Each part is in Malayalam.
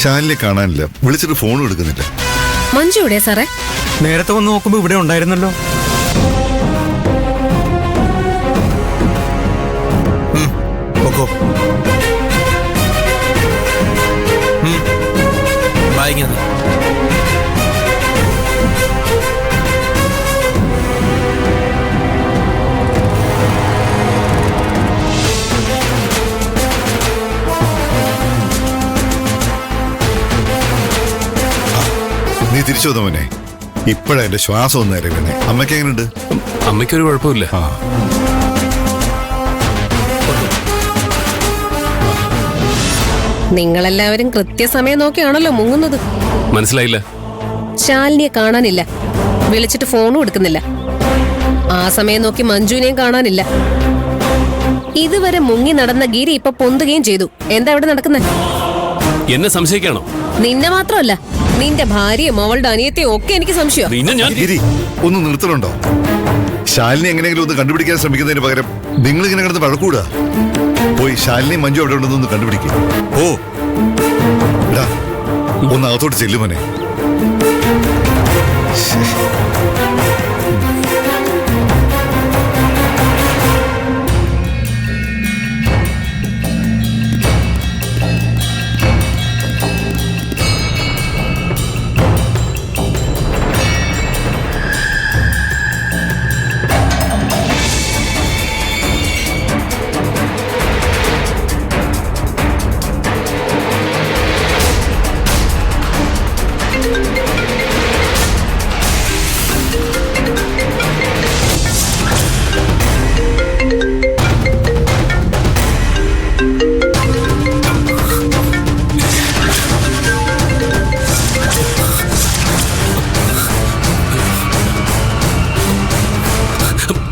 ശാലിനെ കാണാനില്ല, വിളിച്ചിട്ട് ഫോൺ എടുക്കുന്നില്ല. മഞ്ജു എവിടെ സാറേ? നേരത്തെ വന്ന് നോക്കുമ്പോ ഇവിടെ ഉണ്ടായിരുന്നല്ലോ. നീ തിരിച്ചു വന്ന മോനെ. ഇപ്പഴാ എന്റെ ശ്വാസം ഒന്ന് നേരെ വീണേ. അമ്മയ്ക്ക് എങ്ങനെയുണ്ട്? അമ്മയ്ക്കൊരു കുഴപ്പമില്ല. നിങ്ങളെല്ലാവരും കൃത്യസമയം നോക്കിയാണല്ലോ മുങ്ങുന്നത്. മനസ്സിലായില്ല. ശാലിനിയെ കാണാനില്ല, വിളിച്ചിട്ട് ഫോണും എടുക്കുന്നില്ല. ആ സമയം നോക്കി മഞ്ജുവിനെയും കാണാനില്ല. ഇതുവരെ മുങ്ങി നടന്ന ഗിരി ഇപ്പൊ പൊന്തുകയും ചെയ്തു. എന്താ ഇവിടെ നടക്കുന്നത്? എന്നെ സംശയിക്കാണോ? നിന്നെ മാത്രമല്ല, നിന്റെ ഭാര്യയും അവളുടെ അനിയത്തെയും ഒക്കെ എനിക്ക് സംശയം. ഗിരി, ഒന്ന് നിർത്തലുണ്ടോ? ശാലിനി എങ്ങനെയെങ്കിലും ഒന്ന് കണ്ടുപിടിക്കാൻ ശ്രമിക്കുന്നതിന് പകരം നിങ്ങൾ ഇങ്ങനെ കിടന്ന് വഴക്കൂടാ. പോയി ശാലിനി മഞ്ജു അവിടെ ഉണ്ടെന്നൊന്ന് കണ്ടുപിടിക്കും. ഓ ഒന്ന് അകത്തോട്ട് ചെല്ലുമോനെ.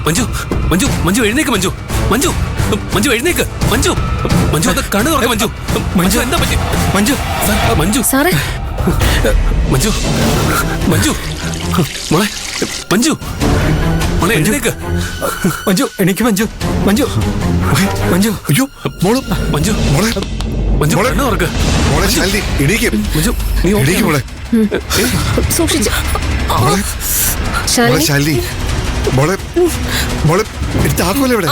മഞ്ജു മഞ്ജു മഞ്ജു എഴുന്നേക്ക്. മഞ്ജു മഞ്ജു മഞ്ജു എഴുന്നേക്ക്. മഞ്ജു മഞ്ജു അത് കണ്ണു തുറക്ക. മഞ്ജു മഞ്ജു എന്താ പറ്റി? മഞ്ജു മഞ്ജു സാറേ, മഞ്ജു മഞ്ജു മോളെ, മഞ്ജു മോളെ എഴുന്നേക്ക്. മഞ്ജു എനിക്ക് മഞ്ജു മഞ്ജു മഞ്ജു അയ്യോ മോള് മഞ്ജു മോളെ മഞ്ജു കണ്ണു തുറക്ക്. മോളെ ശാലിനി എണീക്ക്. മഞ്ജു നീ എണീക്ക് മോളെ. സൂക്ഷിച്ച്. മോളെ ശാലിനി മോളെ മോളെ താക്കോല് എവിടെ?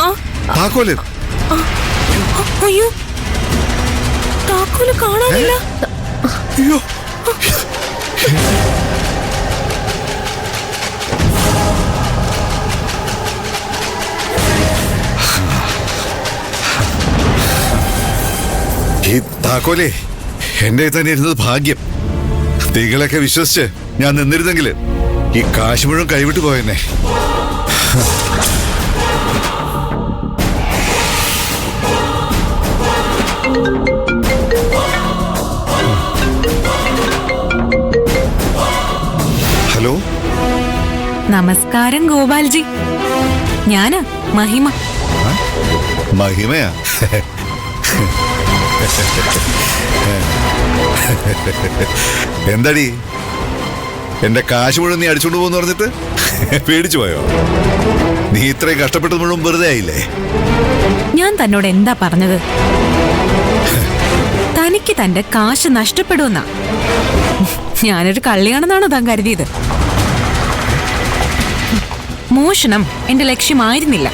താക്കോല്. അയ്യോ, താക്കോല് കാണാനില്ല. അയ്യോ ഈ താക്കോലേ എന്റെ തന്നെ ഇരുന്നത് ഭാഗ്യം. സ്ത്രീകളൊക്കെ വിശ്വസിച്ച് ഞാൻ നിന്നിരുന്നെങ്കില് ഈ കാശ് മുഴുവൻ കൈവിട്ടു പോയെന്നെ. ഹലോ, നമസ്കാരം ഗോപാൽജി, ഞാനാ മഹിമ. മഹിമയാ? എന്താടി, എന്റെ കാശ് മുഴുവൻ നീ അടിച്ചോണ്ട് പോകുന്നു പറഞ്ഞിട്ട് പേടിച്ചു പോയോ? നീ ഇത്രയും കഷ്ടപ്പെട്ടത് മുഴുവൻ വെറുതെ ആയില്ലേ? ഞാൻ തന്നോട് എന്താ പറഞ്ഞത്? തനിക്ക് തന്റെ കാശ് നഷ്ടപ്പെടുമെന്നാ. ഞാനൊരു കള്ളിയാണെന്നാണോ താൻ കരുതിയത്? മോഷണം എന്റെ ലക്ഷ്യമായിരുന്നില്ല.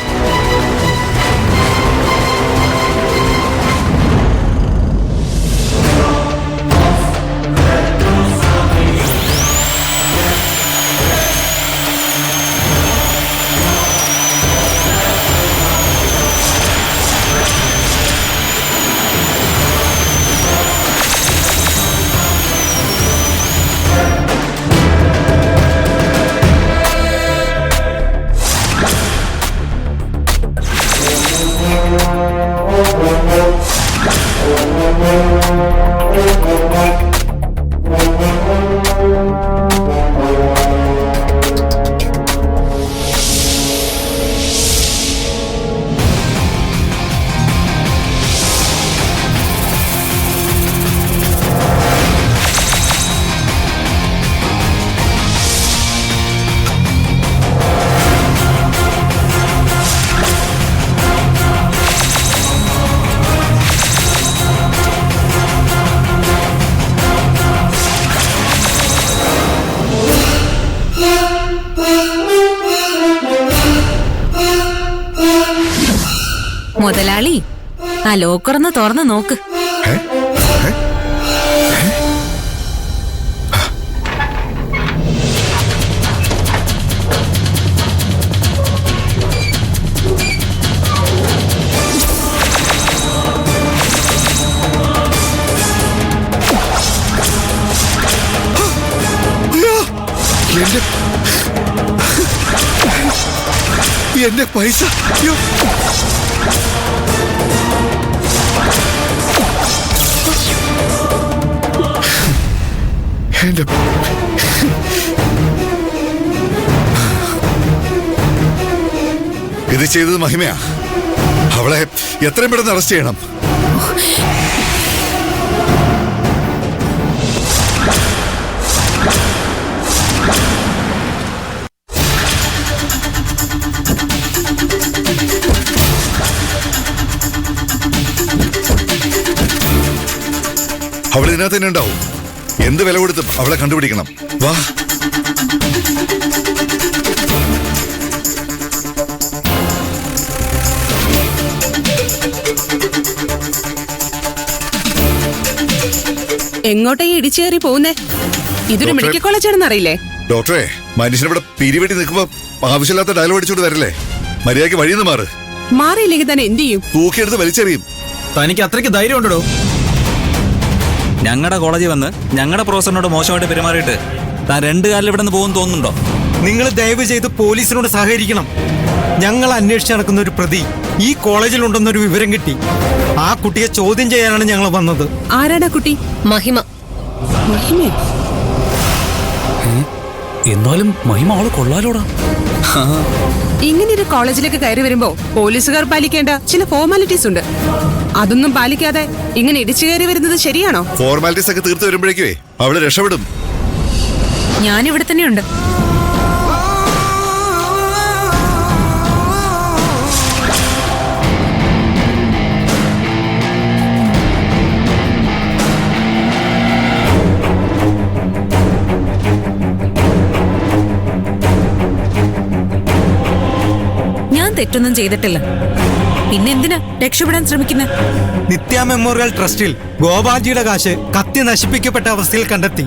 മുതലാളി ആ ലോക്കറൊന്ന് തുറന്ന് നോക്ക്. ഏ? ഏ? എന്റെ എന്റെ പൈസ അയ്യോ. എന്റെ ഇത് ചെയ്തത് മഹിമയാ. അവളെ എത്രയും പെട്ടെന്ന് അറസ്റ്റ് ചെയ്യണം. അവൾ ഇതിനകത്ത് തന്നെ ഉണ്ടാവും. എന്ത് വില കൊടുത്തും അവളെ കണ്ടുപിടിക്കണം. വാ. എങ്ങോട്ടാ ഈ ഇടിച്ചേറി പോകുന്നേ? ഇതൊരു ഡോക്ടറെ- മെഡിക്കൽ കോളേജാണെന്ന് അറിയില്ലേ? ഡോക്ടറെ, മനുഷ്യനിവിടെ പിരിവെട്ടി നിൽക്കുമ്പോ ആവശ്യമില്ലാത്ത ഡയലോഗ് അടിച്ചോണ്ട് വരല്ലേ. മര്യാദയ്ക്ക് വഴിയിൽ നിന്ന് മാറ്. മാറിയില്ലെങ്കിൽ തന്നെ എന്ത് ചെയ്യും? തൂക്കിയെടുത്ത് വലിച്ചെറിയും. തനിക്ക് അത്രയ്ക്ക് ധൈര്യം ഉണ്ടോ? ഞങ്ങളുടെ കോളേജിൽ വന്ന് ഞങ്ങളുടെ പ്രൊഫസറിനോട് മോശമായിട്ട് പെരുമാറിയിട്ട് താൻ 2 കാലിൽ ഇവിടെ നിന്ന് പോകുന്നു തോന്നുന്നുണ്ടോ? നിങ്ങൾ ദയവ് ചെയ്ത് പോലീസിനോട് സഹകരിക്കണം. ഞങ്ങൾ അന്വേഷിച്ച് നടക്കുന്ന ഒരു പ്രതി ഈ കോളേജിലുണ്ടെന്നൊരു വിവരം കിട്ടി. ആ കുട്ടിയെ ചോദ്യം ചെയ്യാനാണ് ഞങ്ങൾ വന്നത്. ആരാടാ കുട്ടി? മഹിമ. മഹിമേ? എന്നാലും മഹിമ അവള് കൊള്ളാലോടാ. ഇങ്ങനെ ഒരു കോളേജിലേക്ക് കയറി വരുമ്പോ പോലീസുകാർ പാലിക്കേണ്ട ചില ഫോർമാലിറ്റീസ് ഉണ്ട്. അതൊന്നും പാലിക്കാതെ ഇങ്ങനെ ഇടിച്ചു കയറി വരുന്നത് ശരിയാണോ? ഫോർമാലിറ്റീസ് ഒക്കെ തീർത്ത് വരുമ്പോഴേക്കേ അവള് രക്ഷപ്പെടും. ഞാനിവിടെ തന്നെയുണ്ട്. ഞാൻ തെറ്റൊന്നും ചെയ്തിട്ടില്ല. പിന്നെന്തിനാ രക്ഷപ്പെടാൻ ശ്രമിക്കുന്നത്? നിത്യ മെമ്മോറിയൽ ട്രസ്റ്റിൽ ഗോപാൽജിയുടെ കാശ് കത്തി നശിപ്പിക്കപ്പെട്ട അവസ്ഥയിൽ കണ്ടെത്തി.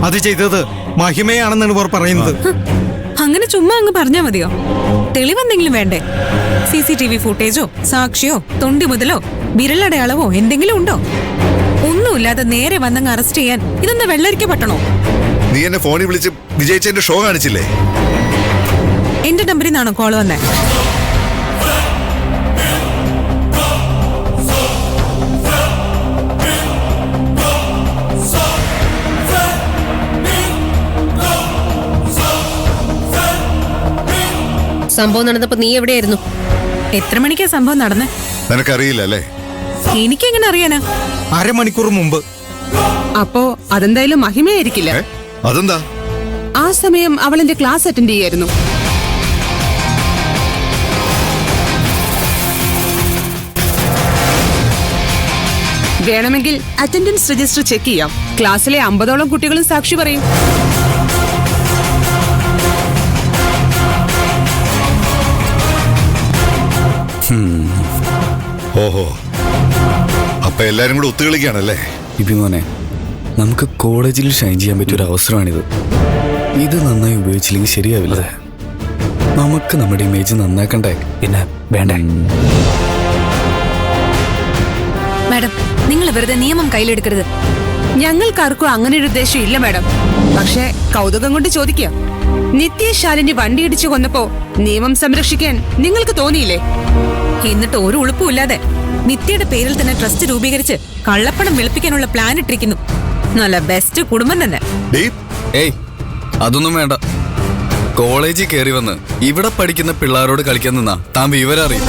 അത് ചെയ്തത് മഹിമയാണെന്നാണ് ഇവർ പറയുന്നത്. അങ്ങനെ ചുമ്മാ അങ്ങ് പറഞ്ഞാ മതിയോ? തെളിവെന്തെങ്കിലും വേണ്ടേ? CCTV ഫുട്ടേജോ സാക്ഷിയോ തൊണ്ടി മുതലോ വിരലടയാളവോ എന്തെങ്കിലും ഉണ്ടോ? ഒന്നുമില്ലാതെ നേരെ വന്നങ്ങ് അറസ്റ്റ് ചെയ്യാൻ ഇതെന്താ വെള്ളരിക്ക പറ്റണോ? നീ എന്നെ ഫോണിൽ വിളിച്ച് വിജയിച്ചതിന്റെ ഷോ കാണിച്ചില്ലേ? എന്റെ നമ്പറിൽ നിന്നാണോ കോൾ വന്നേ? സംഭവം നടന്നപ്പോ നീ എവിടെയായിരുന്നു? എത്ര മണിക്കാ സംഭവം നടന്നേ? നിനക്കറിയില്ല അല്ലേ? എനിക്കെങ്ങനെ അറിയാനാ? അരമണിക്കൂർ മുമ്പ്. അപ്പോ അതെന്തായാലും മഹിമയായിരിക്കില്ല. ഏ? അതെന്താ? ആ സമയം അവൾ എന്റെ ക്ലാസ് അറ്റൻഡ് ചെയ്യായിരുന്നു. വേണമെങ്കിൽ അറ്റൻഡൻസ് രജിസ്റ്റർ ചെക്ക് ചെയ്യാം. ക്ലാസ്സിലെ 50ഓളം കുട്ടികളും സാക്ഷി പറയും. ഓഹോ, അപ്പൊ എല്ലാരും കൂടെ ഒത്തുകളിക്കാണല്ലേ? ഇബിമോനെ, നമുക്ക് കോളേജിൽ ഷൈൻ ചെയ്യാൻ പറ്റിയൊരു അവസരമാണിത്. ഇത് നന്നായി ഉപയോഗിച്ചില്ലെങ്കിൽ ശരിയാവില്ല. നമുക്ക് നമ്മുടെ ഇമേജ് നന്നാക്കണ്ടേ? പിന്നെ വേണ്ടേ? മാഡം, നിങ്ങൾ വെറുതെ നിയമം കയ്യിലെടുക്കരുത്. ഞങ്ങൾക്കാർക്കും അങ്ങനെ ഒരു ഉദ്ദേശം ഇല്ല മാഡം. പക്ഷേ കൗതുകം കൊണ്ട് ചോദിക്കുക, നിത്യശാലിനി വണ്ടി ഇടിച്ചു കൊന്നപ്പോ നിയമം സംരക്ഷിക്കാൻ നിങ്ങൾക്ക് തോന്നിയില്ലേ? എന്നിട്ട് ഒരു ഉളുപ്പുമില്ലാതെ നിത്യയുടെ പേരിൽ തന്നെ ട്രസ്റ്റ് രൂപീകരിച്ച് കള്ളപ്പണം വെളുപ്പിക്കാനുള്ള പ്ലാൻ ഇട്ടിരിക്കുന്നു. നല്ല ബെസ്റ്റ് കുടുംബം തന്നെ. ഏയ്, അതൊന്നും വേണ്ട. കോളേജിൽ കയറി വന്ന് ഇവിടെ പഠിക്കുന്ന പിള്ളേരോട് കളിക്കാൻ നിന്നാ താൻ വിവരം അറിയും.